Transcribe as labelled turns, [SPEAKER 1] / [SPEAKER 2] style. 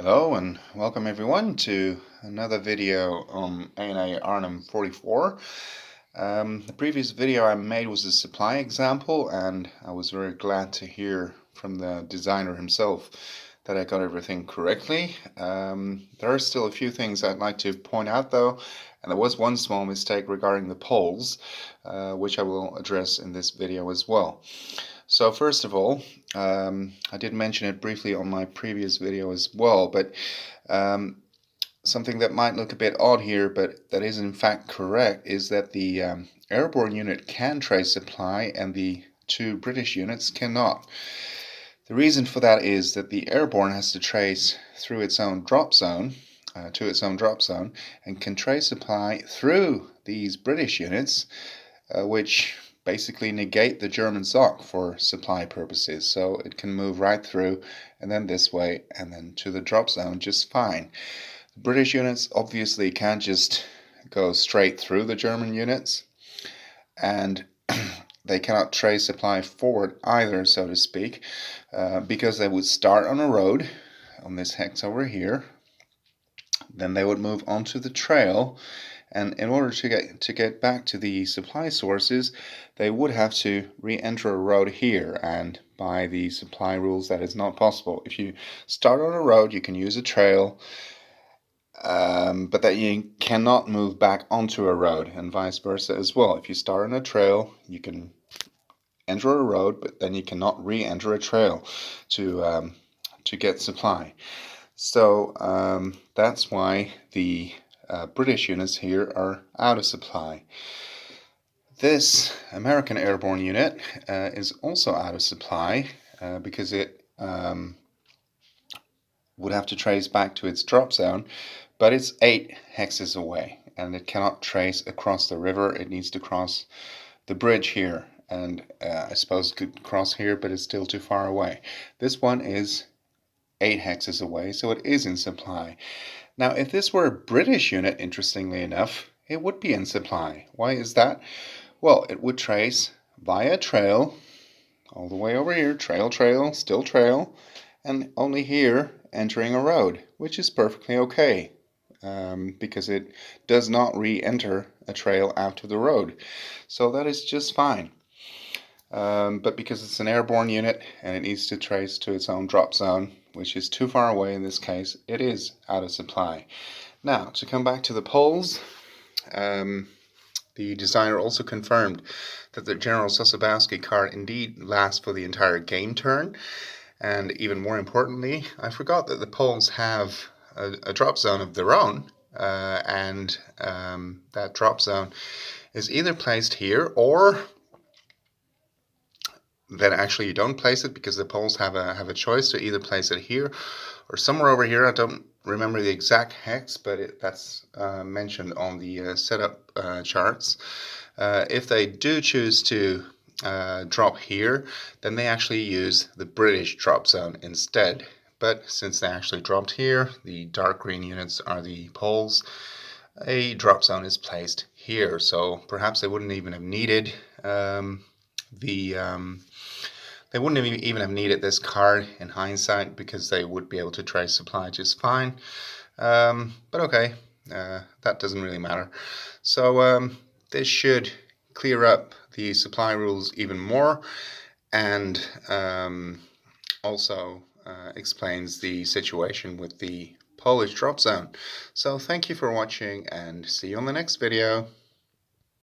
[SPEAKER 1] Hello and welcome everyone to another video on ANA Arnhem 44. The previous video I made was a supply example, and I was very glad to hear from the designer himself that I got everything correctly. There are still a few things I'd like to point out though, and there was one small mistake regarding the poles, which I will address in this video as well. So first of all, I did mention it briefly on my previous video as well, but something that might look a bit odd here, but that is in fact correct, is that the airborne unit can trace supply and the two British units cannot. The reason for that is that the airborne has to trace through its own drop zone, to its own drop zone, and can trace supply through these British units, which basically negate the German SOC for supply purposes. So it can move right through and then this way and then to the drop zone just fine. The British units obviously can't just go straight through the German units, and they cannot trace supply forward either, so to speak, because they would start on a road on this hex over here, then they would move onto the trail, and in order to get back to the supply sources, they would have to re-enter a road here, and by the supply rules that is not possible. If you start on a road, you can use a trail, but that you cannot move back onto a road, and vice versa as well. If you start on a trail, you can enter a road, but then you cannot re-enter a trail to get supply. So that's why the British units here are out of supply. This American airborne unit is also out of supply because it would have to trace back to its drop zone, but it's 8 hexes away and it cannot trace across the river. It needs to cross the bridge here, and I suppose it could cross here, but it's still too far away. This one is 8 hexes away, so it is in supply. Now, if this were a British unit, interestingly enough, it would be in supply. Why is that? Well, it would trace via trail all the way over here, trail, still trail, and only here entering a road, which is perfectly okay because it does not re-enter a trail after the road. So that is just fine. But because it's an airborne unit and it needs to trace to its own drop zone, which is too far away in this case, it is out of supply. Now, to come back to the poles, the designer also confirmed that the General Sosabowski card indeed lasts for the entire game turn, and even more importantly, I forgot that the poles have a drop zone of their own, and that drop zone is either placed here, or then actually you don't place it, because the poles have a choice to either place it here or somewhere over here. I don't remember the exact hex, but that's mentioned on the setup charts. If they do choose to drop here, then they actually use the British drop zone instead. But since they actually dropped here, the dark green units are the poles, a drop zone is placed here. So perhaps they wouldn't even have needed they wouldn't even have needed this card in hindsight, because they would be able to trace supply just fine. But okay, that doesn't really matter. So this should clear up the supply rules even more, and also explains the situation with the Polish drop zone. So thank you for watching, and see you on the next video.